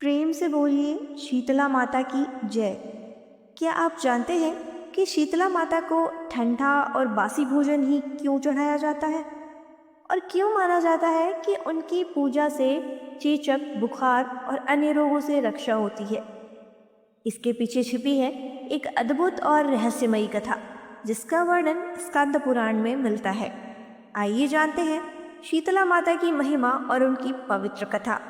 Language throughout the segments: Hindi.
प्रेम से बोलिए शीतला माता की जय। क्या आप जानते हैं कि शीतला माता को ठंडा और बासी भोजन ही क्यों चढ़ाया जाता है और क्यों माना जाता है कि उनकी पूजा से चेचक, बुखार और अन्य रोगों से रक्षा होती है। इसके पीछे छिपी है एक अद्भुत और रहस्यमयी कथा, जिसका वर्णन स्कंद पुराण में मिलता है। आइए जानते हैं शीतला माता की महिमा और उनकी पवित्र कथा।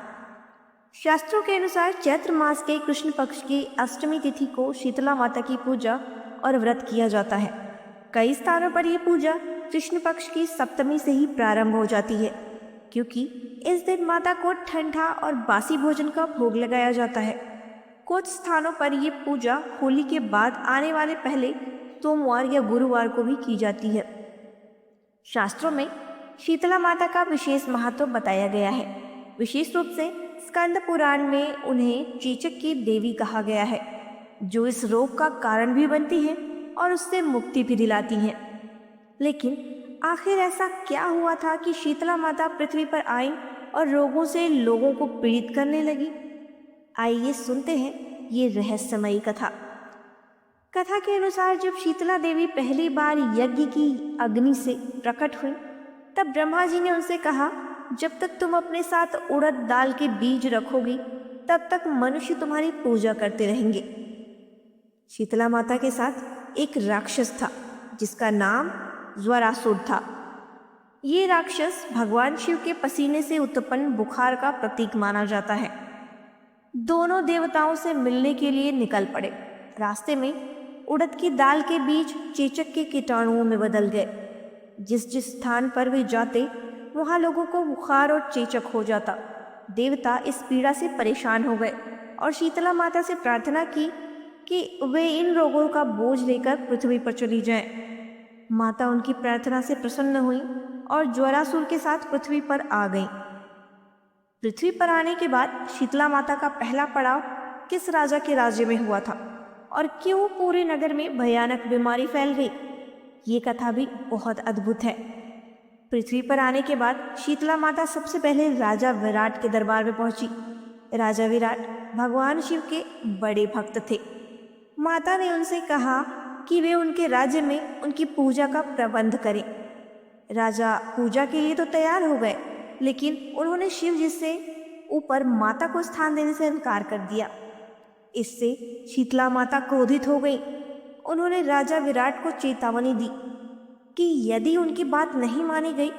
शास्त्रों के अनुसार चैत्र मास के कृष्ण पक्ष की अष्टमी तिथि को शीतला माता की पूजा और व्रत किया जाता है। कई स्थानों पर यह पूजा कृष्ण पक्ष की सप्तमी से ही प्रारंभ हो जाती है, क्योंकि इस दिन माता को ठंडा और बासी भोजन का भोग लगाया जाता है। कुछ स्थानों पर यह पूजा होली के बाद आने वाले पहले सोमवार या गुरुवार को भी की जाती है। शास्त्रों में शीतला माता का विशेष महत्व बताया गया है। विशेष रूप से स्कंद पुराण में उन्हें चेचक की देवी कहा गया है, जो इस रोग का कारण भी बनती है और उससे मुक्ति भी दिलाती हैं। लेकिन आखिर ऐसा क्या हुआ था कि शीतला माता पृथ्वी पर आई और रोगों से लोगों को पीड़ित करने लगी? आइए सुनते हैं ये रहस्यमयी कथा। कथा के अनुसार जब शीतला देवी पहली बार यज्ञ की अग्नि से प्रकट हुई, तब ब्रह्मा जी ने उनसे कहा, जब तक तुम अपने साथ उड़द दाल के बीज रखोगी, तब तक मनुष्य तुम्हारी पूजा करते रहेंगे। शीतला माता के साथ एक राक्षस था, जिसका नाम ज्वरासुर था। ये राक्षस भगवान शिव के पसीने से उत्पन्न बुखार का प्रतीक माना जाता है। दोनों देवताओं से मिलने के लिए निकल पड़े। रास्ते में उड़द की दाल के बीज चेचक के कीटाणुओं में बदल गए। जिस जिस स्थान पर वे जाते, वहां लोगों को बुखार और चेचक हो जाता। देवता इस पीड़ा से परेशान हो गए और शीतला माता से प्रार्थना की कि वे इन रोगों का बोझ लेकर पृथ्वी पर चली जाएं। माता उनकी प्रार्थना से प्रसन्न हुई और ज्वरासुर के साथ पृथ्वी पर आ गईं। पृथ्वी पर आने के बाद शीतला माता का पहला पड़ाव किस राजा के राज्य में हुआ था और क्यों पूरे नगर में भयानक बीमारी फैल गई, ये कथा भी बहुत अद्भुत है। पृथ्वी पर आने के बाद शीतला माता सबसे पहले राजा विराट के दरबार में पहुंची। राजा विराट भगवान शिव के बड़े भक्त थे। माता ने उनसे कहा कि वे उनके राज्य में उनकी पूजा का प्रबंध करें। राजा पूजा के लिए तो तैयार हो गए, लेकिन उन्होंने शिव जी से ऊपर माता को स्थान देने से इनकार कर दिया। इससे शीतला माता क्रोधित हो गई। उन्होंने राजा विराट को चेतावनी दी कि यदि उनकी बात नहीं मानी गई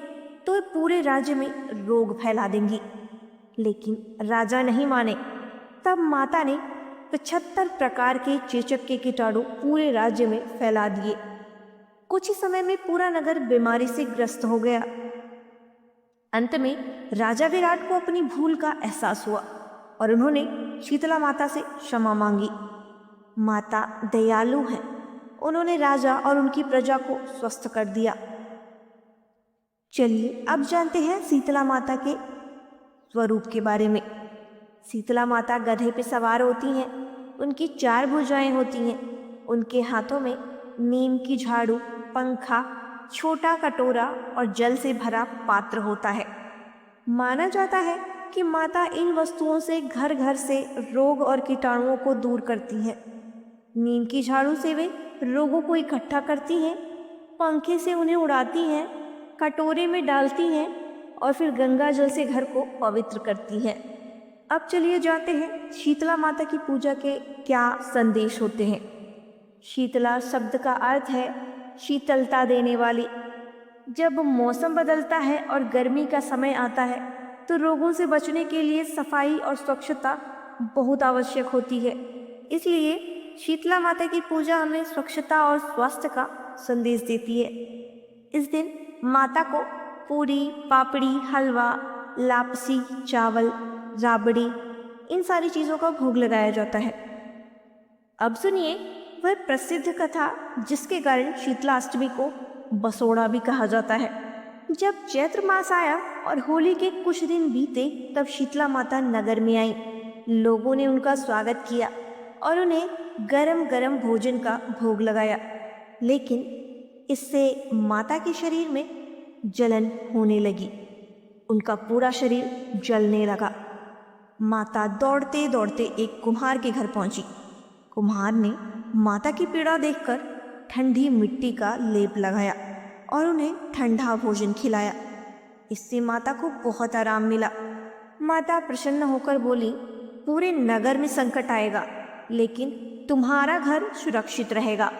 तो वे पूरे राज्य में रोग फैला देंगी। लेकिन राजा नहीं माने। तब माता ने 75 प्रकार के चेचक के कीटाणु पूरे राज्य में फैला दिए। कुछ ही समय में पूरा नगर बीमारी से ग्रस्त हो गया। अंत में राजा विराट को अपनी भूल का एहसास हुआ और उन्होंने शीतला माता से क्षमा मांगी। माता दयालु है। उन्होंने राजा और उनकी प्रजा को स्वस्थ कर दिया। चलिए अब जानते हैं शीतला माता के स्वरूप के बारे में। शीतला माता गधे पे सवार होती हैं। उनकी 4 भुजाएं होती हैं। उनके हाथों में नीम की झाड़ू, पंखा, छोटा कटोरा और जल से भरा पात्र होता है। माना जाता है कि माता इन वस्तुओं से घर घर से रोग और कीटाणुओं को दूर करती हैं। नीम की झाड़ू से वे रोगों को इकट्ठा करती हैं, पंखे से उन्हें उड़ाती हैं, कटोरे में डालती हैं और फिर गंगा जल से घर को पवित्र करती हैं। अब चलिए जानते हैं शीतला माता की पूजा के क्या संदेश होते हैं। शीतला शब्द का अर्थ है शीतलता देने वाली। जब मौसम बदलता है और गर्मी का समय आता है, तो रोगों से बचने के लिए सफाई और स्वच्छता बहुत आवश्यक होती है। इसलिए शीतला माता की पूजा हमें स्वच्छता और स्वास्थ्य का संदेश देती है। इस दिन माता को पूरी, पापड़ी, हलवा, लापसी, चावल, राबड़ी, इन सारी चीज़ों का भोग लगाया जाता है। अब सुनिए वह प्रसिद्ध कथा जिसके कारण शीतला अष्टमी को बसोड़ा भी कहा जाता है। जब चैत्र मास आया और होली के कुछ दिन बीते, तब शीतला माता नगर में आई। लोगों ने उनका स्वागत किया और उन्हें गरम गरम भोजन का भोग लगाया। लेकिन इससे माता के शरीर में जलन होने लगी। उनका पूरा शरीर जलने लगा। माता दौड़ते दौड़ते एक कुम्हार के घर पहुंची। कुम्हार ने माता की पीड़ा देखकर ठंडी मिट्टी का लेप लगाया और उन्हें ठंडा भोजन खिलाया। इससे माता को बहुत आराम मिला। माता प्रसन्न होकर बोली, पूरे नगर में संकट आएगा, लेकिन तुम्हारा घर सुरक्षित रहेगा।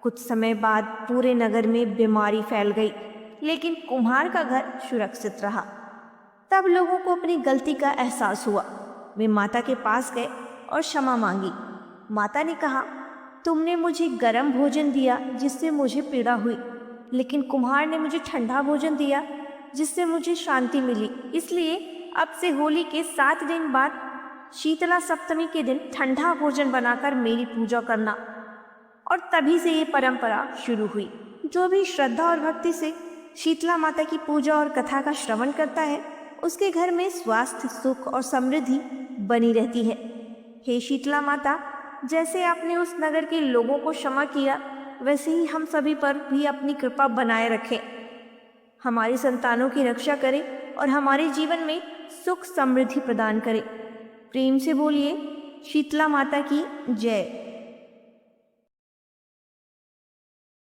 कुछ समय बाद पूरे नगर में बीमारी फैल गई, लेकिन कुम्हार का घर सुरक्षित रहा। तब लोगों को अपनी गलती का एहसास हुआ। वे माता के पास गए और क्षमा मांगी। माता ने कहा, तुमने मुझे गर्म भोजन दिया जिससे मुझे पीड़ा हुई, लेकिन कुम्हार ने मुझे ठंडा भोजन दिया जिससे मुझे शांति मिली। इसलिए अब से होली के 7 दिन बाद शीतला सप्तमी के दिन ठंडा भोजन बनाकर मेरी पूजा करना। और तभी से ये परंपरा शुरू हुई। जो भी श्रद्धा और भक्ति से शीतला माता की पूजा और कथा का श्रवण करता है, उसके घर में स्वास्थ्य, सुख और समृद्धि बनी रहती है। हे शीतला माता, जैसे आपने उस नगर के लोगों को क्षमा किया, वैसे ही हम सभी पर भी अपनी कृपा बनाए रखें। हमारी संतानों की रक्षा करें और हमारे जीवन में सुख समृद्धि प्रदान करें। प्रेम से बोलिए, शीतला माता की जय।